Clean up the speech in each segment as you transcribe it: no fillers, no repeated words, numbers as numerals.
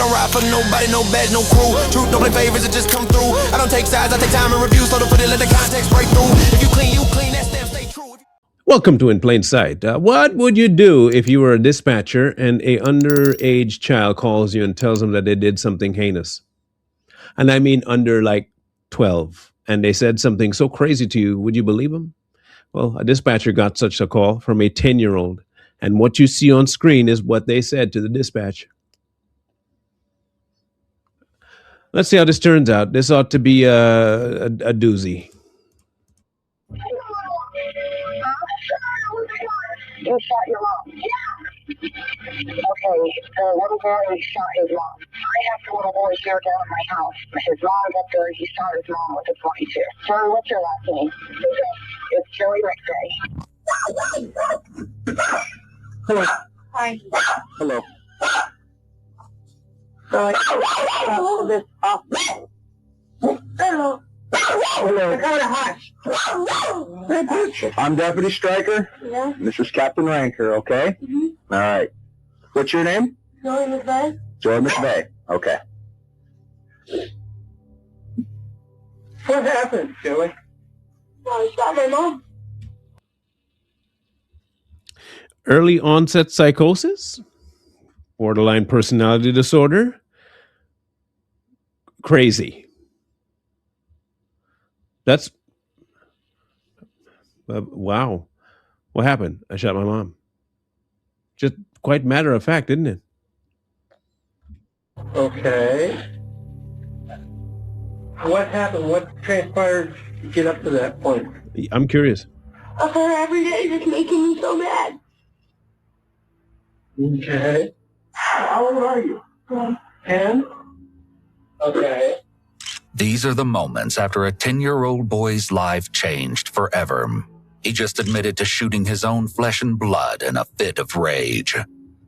don't ride for nobody, no badge, no crew. Truth don't play favors, it just come through. I don't take sides, I take time and review. So to put it, let the context break through. If you clean, that stamp stay true. Welcome to In Plain Sight. What would you do if you were a dispatcher and a underage child calls you and tells them that they did something heinous? And I mean under like 12. And they said something so crazy to you, would you believe them? Well, a dispatcher got such a call from a 10-year-old. And what you see on screen is what they said to the dispatch. Let's see how this turns out. This ought to be a doozy. You shot your mom. Okay, the little boy shot his mom. I have the little boy here down at my house. His mom's up there. He shot his mom with a 22. Joey, what's your last name? It's Joey McVeigh. Hello. Hi. Hello. This off. Hello. Hello. Hush. I'm Deputy Stryker. Yeah. This is Captain Ranker, okay? Mm-hmm. All right. What's your name? Joey McVeigh. Joy McVeigh. Okay. What happened, Joey? I shot my mom. Early onset psychosis? Borderline personality disorder? Crazy. That's wow. What happened? I shot my mom. Just quite matter of fact, isn't it? Okay. What happened? What transpired to get up to that point? I'm curious. Her every day just making me so mad. Okay. How old are you? 10? Okay. These are the moments after a 10-year-old boy's life changed forever. He just admitted to shooting his own flesh and blood in a fit of rage.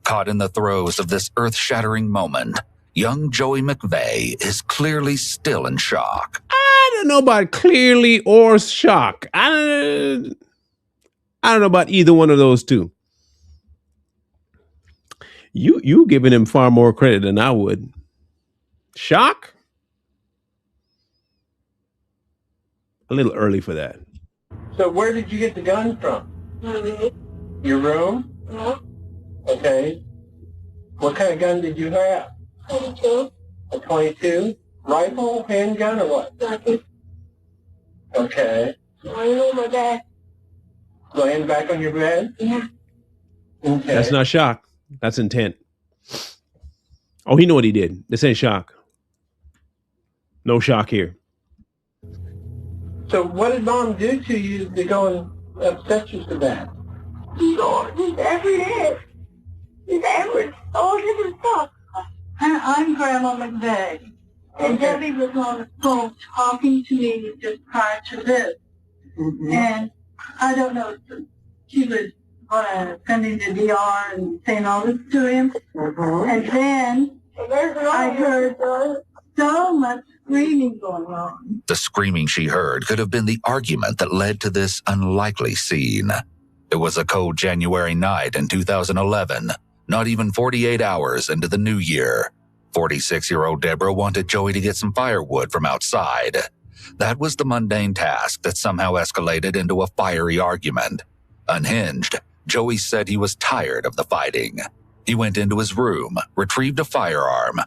Caught in the throes of this earth-shattering moment, young Joey McVeigh is clearly still in shock. I don't know about clearly or shock. I don't know about either one of those two. You giving him far more credit than I would. Shock? A little early for that. So where did you get the gun from? Mm-hmm. Your room? Yeah. Okay. What kind of gun did you have? 22. A 22? Rifle, handgun, or what? Nothing. Okay. Lying on my back. Laying back on your bed? Yeah. Okay. That's not shock. That's intent. Oh, he know what he did. This ain't shock. No shock here. So what did Mom do to you to go and upset you so bad? Just every day. Just all different stuff. I'm Grandma McVeigh, and Okay. Debbie was on the phone talking to me just prior to this. Mm-hmm. And I don't know, she was sending the DR and saying all this to him. Mm-hmm. And then I heard so much screaming going on. The screaming she heard could have been the argument that led to this unlikely scene. It was a cold January night in 2011, not even 48 hours into the new year. 46-year-old Deborah wanted Joey to get some firewood from outside. That was the mundane task that somehow escalated into a fiery argument. Unhinged, Joey said he was tired of the fighting. He went into his room, retrieved a firearm,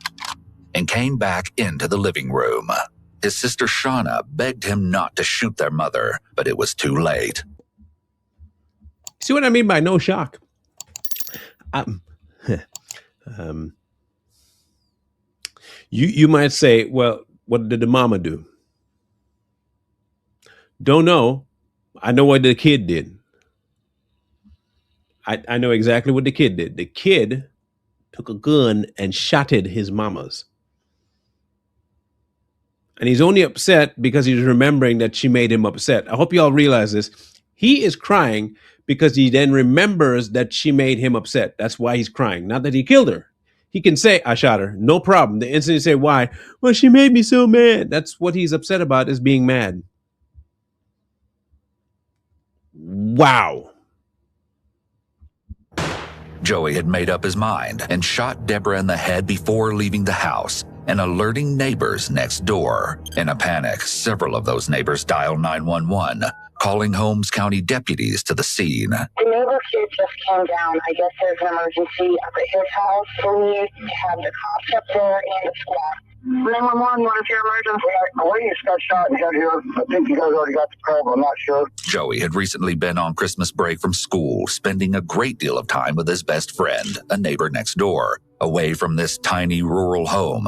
and came back into the living room. His sister Shauna begged him not to shoot their mother, but it was too late. See what I mean by no shock? You might say, well, what did the mama do? Don't know. I know what the kid did. I know exactly what the kid did. The kid took a gun and shotted his mamas. And he's only upset because he's remembering that she made him upset. I hope you all realize this. He is crying because he then remembers that she made him upset. That's why he's crying. Not that he killed her. He can say, I shot her. No problem. The instant you say, why? Well, she made me so mad. That's what he's upset about, is being mad. Wow. Joey had made up his mind and shot Deborah in the head before leaving the house and alerting neighbors next door. In a panic, several of those neighbors dialed 911, calling Holmes County deputies to the scene. The neighbor kid just came down. I guess there's an emergency up at his house. So we have the cops up there and the squad. 911, what is your emergency? The lady just got shot and got here. I think you guys already got the call, but I'm not sure. Joey had recently been on Christmas break from school, spending a great deal of time with his best friend, a neighbor next door, away from this tiny rural home.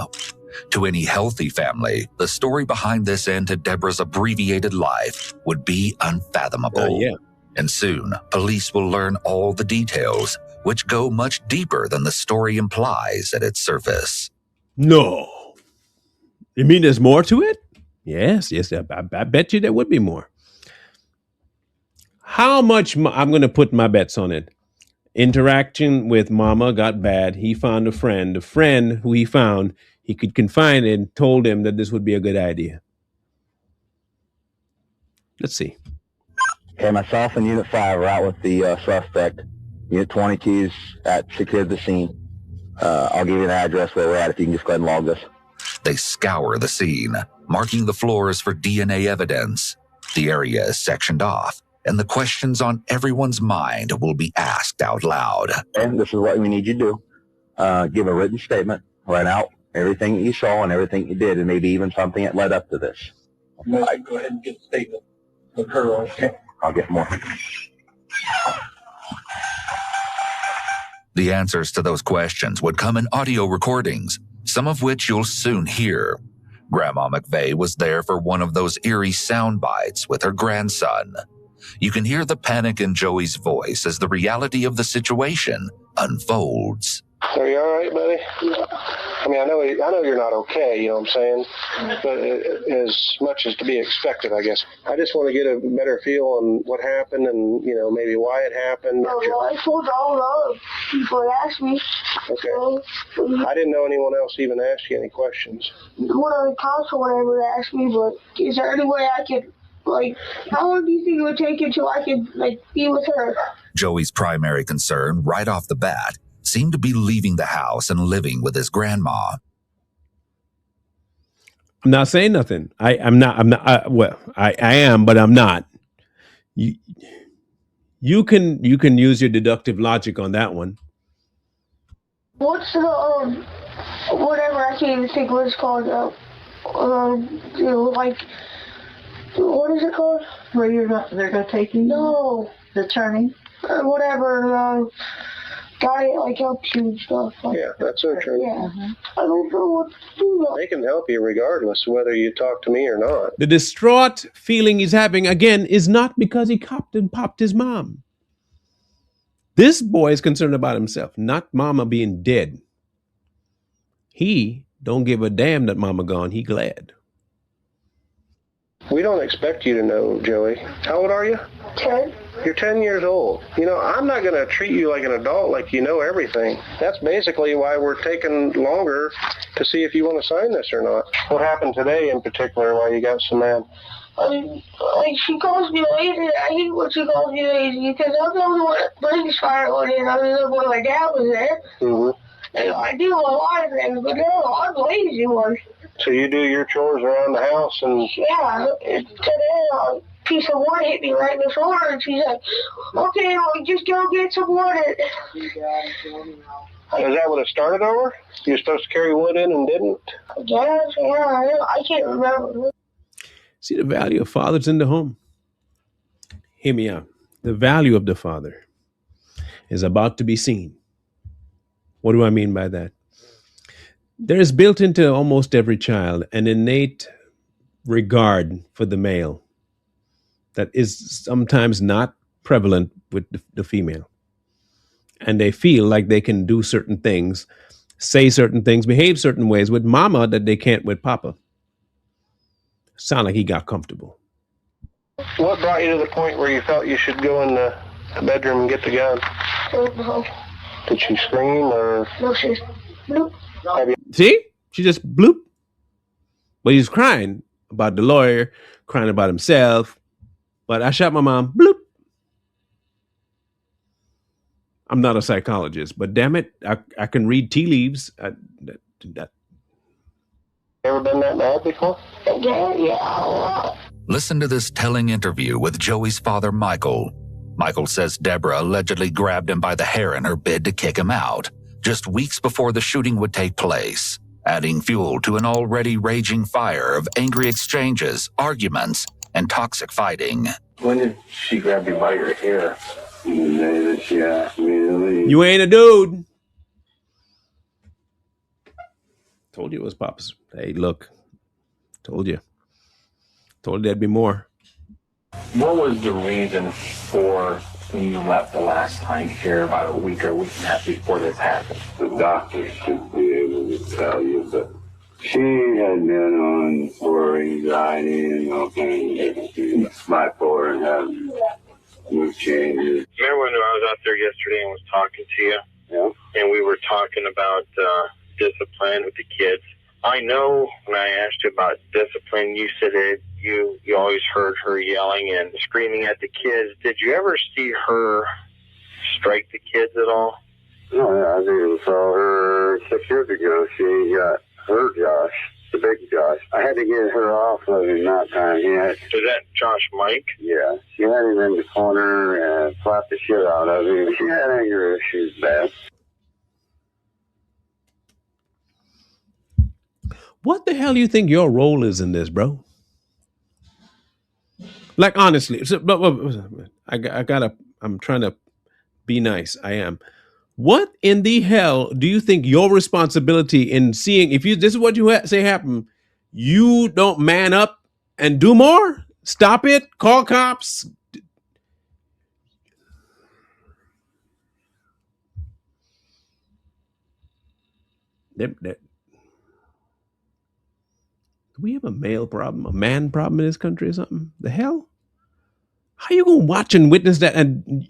To any healthy family, the story behind this end to Deborah's abbreviated life would be unfathomable. And soon, police will learn all the details, which go much deeper than the story implies at its surface. No. You mean there's more to it? Yes, I bet you there would be more. How much, I'm going to put my bets on it. Interaction with mama got bad. He found a friend. The friend who he found, he could confide in, told him that this would be a good idea. Let's see. Okay, myself and Unit 5 are out with the suspect. Unit 22 is secured the scene. I'll give you an address where we're at if you can just go ahead and log this. They scour the scene, marking the floors for DNA evidence. The area is sectioned off, and the questions on everyone's mind will be asked out loud. And this is what we need you to do. Give a written statement, write out everything that you saw and everything you did, and maybe even something that led up to this. Go ahead and get the statement. Okay. I'll get more. The answers to those questions would come in audio recordings, some of which you'll soon hear. Grandma McVeigh was there for one of those eerie sound bites with her grandson. You can hear the panic in Joey's voice as the reality of the situation unfolds. Are you all right, buddy? I mean, I know you're not okay, you know what I'm saying? But as much as to be expected, I guess. I just want to get a better feel on what happened and, you know, maybe why it happened. Well, I told all the people that asked me. Okay. I didn't know anyone else even asked you any questions. One of the cops or whatever asked me, but is there any way I could, like, how long do you think it would take until I could, like, be with her? Joey's primary concern, right off the bat, seemed to be leaving the house and living with his grandma. I'm not saying nothing. I am, but I'm not. You can use your deductive logic on that one. What's the, whatever, I can't even think what it's called, you know, like, what is it called? Where they're going to take you? No. The turning? Whatever, guy like helps you and stuff. Like, Yeah, that's their turn. yeah. I don't know what to do. They can help you regardless of whether you talk to me or not. The distraught feeling he's having, again, is not because he copped and popped his mom. This boy is concerned about himself, not mama being dead. He don't give a damn that mama gone. He glad. We don't expect you to know, Joey. How old are you? 10. You're 10 years old. You know, I'm not going to treat you like an adult, like you know everything. That's basically why we're taking longer to see if you want to sign this or not. What happened today in particular, why you got so mad? Like, she calls me lazy. I hate when she calls me lazy because I'm the only one that brings fire on it. I mean, when my dad was there. Mm-hmm. And I do a lot of things, but no, I'm the lazy one. So you do your chores around the house and... Yeah, today a piece of wood hit me right in the shoulder, and she's like, okay, well, just go get some wood. Is that what it started over? You were supposed to carry wood in and didn't? Yeah, I can't remember. See, the value of fathers in the home. Hear me out. The value of the father is about to be seen. What do I mean by that? There is built into almost every child an innate regard for the male that is sometimes not prevalent with the female. And they feel like they can do certain things, say certain things, behave certain ways with mama that they can't with papa. Sound like he got comfortable. What brought you to the point where you felt you should go in the bedroom and get the gun? No, Did she scream or... no, she's, nope. See? She just bloop. But he's crying about the lawyer, crying about himself. But I shot my mom. Bloop. I'm not a psychologist, but damn it, I can read tea leaves. Ever been that mad before? Yeah. Listen to this telling interview with Joey's father, Michael. Michael says Deborah allegedly grabbed him by the hair in her bid to kick him out, just weeks before the shooting would take place, adding fuel to an already raging fire of angry exchanges, arguments, and toxic fighting. When did she grab you by your hair? The day that she asked me to leave. You ain't a dude. Told you it was Pops. Hey, look. Told you. Told you there'd be more. What was the reason for when you left the last time here about a week or week and a half before this happened? The doctor should be able to tell you, but she had been on for anxiety and all kinds of different things. Bipolar and had mood changes. Remember when I was out there yesterday and was talking to you? Yeah. And we were talking about discipline with the kids. I know when I asked you about discipline, you said that you always heard her yelling and screaming at the kids. Did you ever see her strike the kids at all? No, yeah, I even saw her 6 years ago. She got her Josh, the big Josh. I had to get her off of him that time. Is that Josh Mike? Yeah. She had him in the corner and slapped the shit out of him. She had anger issues bad. What the hell do you think your role is in this, bro? Like, honestly, I'm trying to be nice. I am. What in the hell do you think your responsibility in seeing, this is what you say happened, you don't man up and do more? Stop it? Call cops? Do we have a male problem, a man problem in this country or something? The hell? How you gonna watch and witness that? And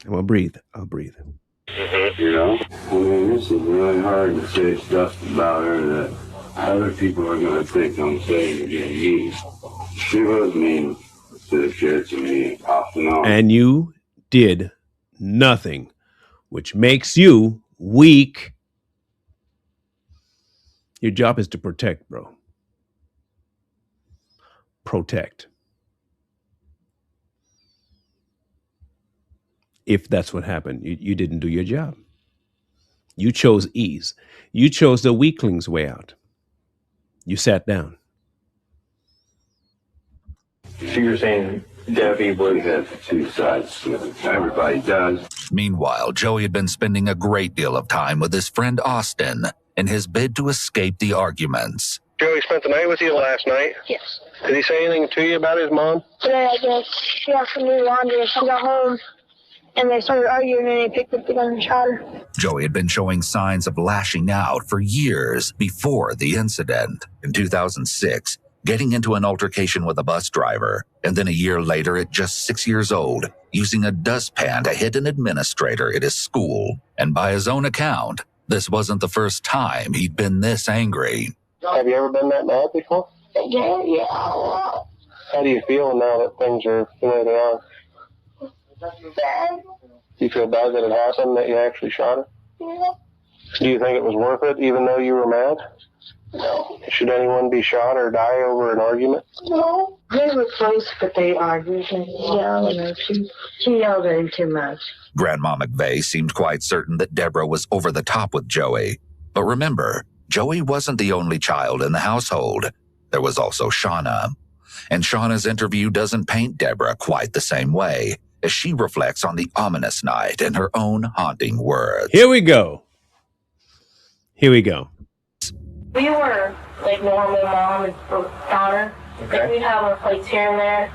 I'm gonna breathe. I'll breathe. You know, I mean, this is really hard to say stuff about her that other people are gonna think I'm saying to be mean. She was mean to the kids and me off and on. And you did nothing, which makes you weak. Your job is to protect, bro. Protect. If that's what happened, you didn't do your job. You chose ease. You chose the weakling's way out. You sat down. So you're saying Debbie would have two sides to it. Everybody does. Meanwhile, Joey had been spending a great deal of time with his friend Austin in his bid to escape the arguments. Joey spent the night with you last night? Yes. Did he say anything to you about his mom? Today, I guess, she asked me to do laundry and she got home and they started arguing and he picked up the gun and shot her. Joey had been showing signs of lashing out for years before the incident. In 2006, getting into an altercation with a bus driver, and then a year later at just 6 years old, using a dustpan to hit an administrator at his school. And by his own account, this wasn't the first time he'd been this angry. Have you ever been that mad before? Yeah. How do you feel now that things are the way they are? Bad. Do you feel bad that it happened, that you actually shot her? Yeah. Do you think it was worth it, even though you were mad? No. Should anyone be shot or die over an argument? No. They were close, but they argued and yelled. She yelled at him too much. Grandma McVeigh seemed quite certain that Deborah was over the top with Joey. But remember, Joey wasn't the only child in the household. There was also Shauna. And Shauna's interview doesn't paint Deborah quite the same way, as she reflects on the ominous night in her own haunting words. Here we go. We were like normal mom and daughter. Okay. Like we'd have our fights here and there,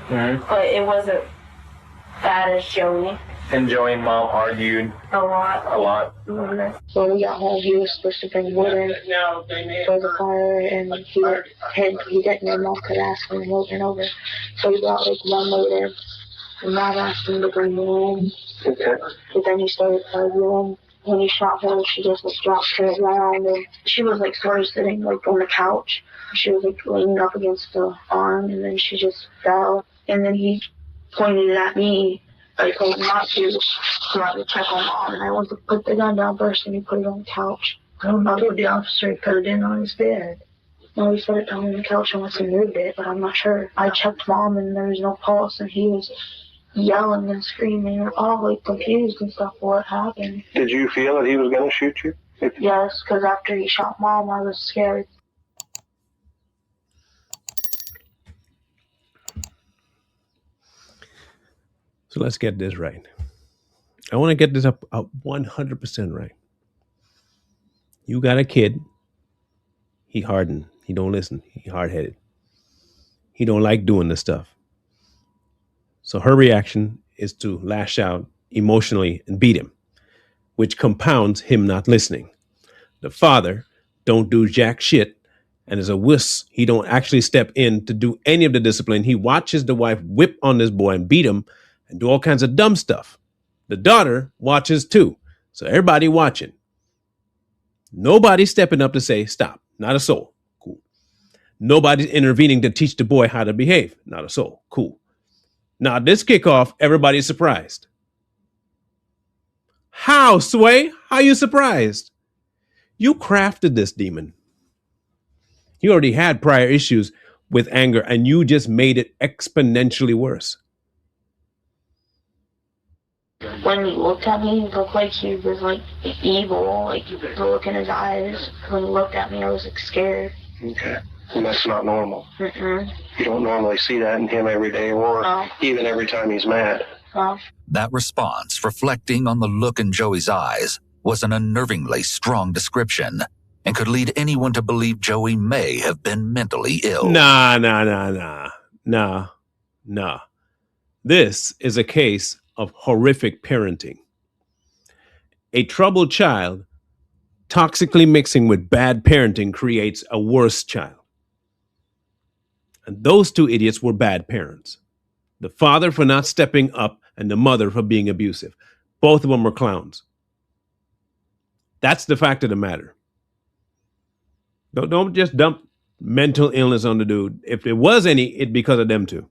but it wasn't bad as Joey. And Joey and Mom argued A lot. When we got home, he was supposed to bring wood in for the fire, and he didn't, and Mom could ask him over and over. So he brought like one load in, and Mom asked him to bring more in. But then he started arguing. When he shot her, she just like dropped to the ground, and she was like sort of sitting like on the couch. She was like leaning up against the arm, and then she just fell. And then he pointed it at me. I told him not to check on Mom, and I went to put the gun down first, and he put it on the couch. I don't know if the officer put it in on his bed. No, he set it down on the couch unless he moved it, but I'm not sure. I checked Mom, and there was no pulse, and he was yelling and screaming, all like confused and stuff. What happened? Did you feel that he was going to shoot you? Yes, because after he shot Mom, I was scared. So let's get this right. I want to get this up 100% right. You got a kid. He hardened. He don't listen. He hard-headed. He don't like doing this stuff. So her reaction is to lash out emotionally and beat him, which compounds him not listening. The father don't do jack shit and is a wuss. He don't actually step in to do any of the discipline. He watches the wife whip on this boy and beat him and do all kinds of dumb stuff. The daughter watches too. So everybody watching. Nobody stepping up to say, stop. Not a soul. Cool. Nobody's intervening to teach the boy how to behave. Not a soul. Cool. Now, this kickoff, everybody's surprised. How, Sway? How you surprised? You crafted this demon. You already had prior issues with anger, and you just made it exponentially worse. When he looked at me, he looked like he was like evil, like the look in his eyes. When he looked at me, I was like scared. Okay. And that's not normal. Mm-mm. You don't normally see that in him every day or No. even every time he's mad. No. That response, reflecting on the look in Joey's eyes, was an unnervingly strong description and could lead anyone to believe Joey may have been mentally ill. Nah. This is a case of horrific parenting. A troubled child toxically mixing with bad parenting creates a worse child. And those two idiots were bad parents. The father for not stepping up and the mother for being abusive. Both of them were clowns. That's the fact of the matter. Don't just dump mental illness on the dude. If there was any, it's because of them two.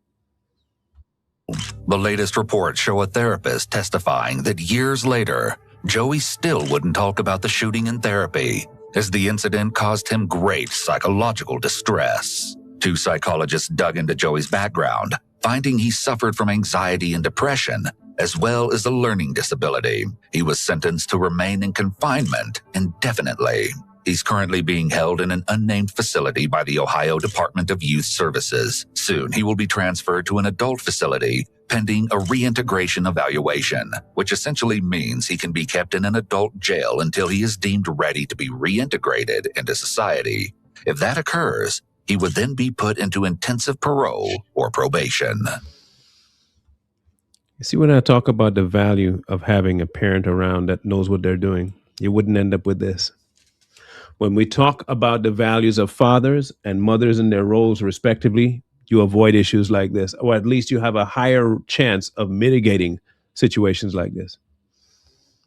The latest reports show a therapist testifying that years later, Joey still wouldn't talk about the shooting in therapy, as the incident caused him great psychological distress. Two psychologists dug into Joey's background, finding he suffered from anxiety and depression, as well as a learning disability. He was sentenced to remain in confinement indefinitely. He's currently being held in an unnamed facility by the Ohio Department of Youth Services. Soon, he will be transferred to an adult facility pending a reintegration evaluation, which essentially means he can be kept in an adult jail until he is deemed ready to be reintegrated into society. If that occurs, he would then be put into intensive parole or probation. You see, when I talk about the value of having a parent around that knows what they're doing, you wouldn't end up with this. When we talk about the values of fathers and mothers in their roles respectively, you avoid issues like this, or at least you have a higher chance of mitigating situations like this.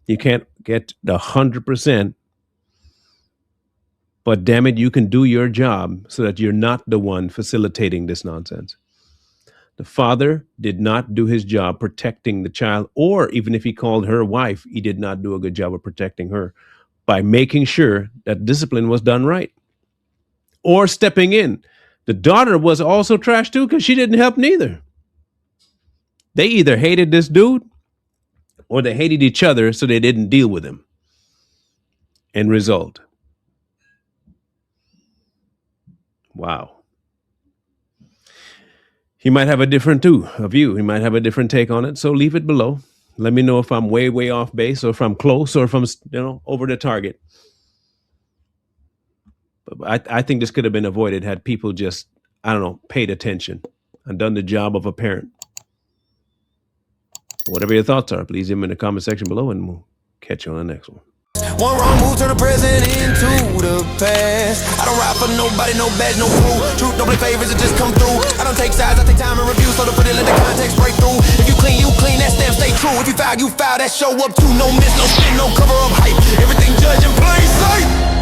You can't get the 100%, but damn it, you can do your job so that you're not the one facilitating this nonsense. The father did not do his job protecting the child, or even if he called her wife, he did not do a good job of protecting her by making sure that discipline was done right or stepping in. The daughter was also trash too because she didn't help neither. They either hated this dude or they hated each other, so they didn't deal with him. End result. Wow. He might have a different view. He might have a different take on it. So leave it below. Let me know if I'm way off base, or if I'm close, or if I'm over the target. But I think this could have been avoided had people just, paid attention and done the job of a parent. Whatever your thoughts are, please leave them in the comment section below, and we'll catch you on the next one. One wrong move, turn the present into the past. I don't ride for nobody, no badge, no crew. Truth don't play favors, it just come through. I don't take sides, I take time and review, so to put it, let the context break through. If you clean, that stamp stay true. If you foul, that show up too. No miss, no spin, no cover up hype. Everything judge in plain sight.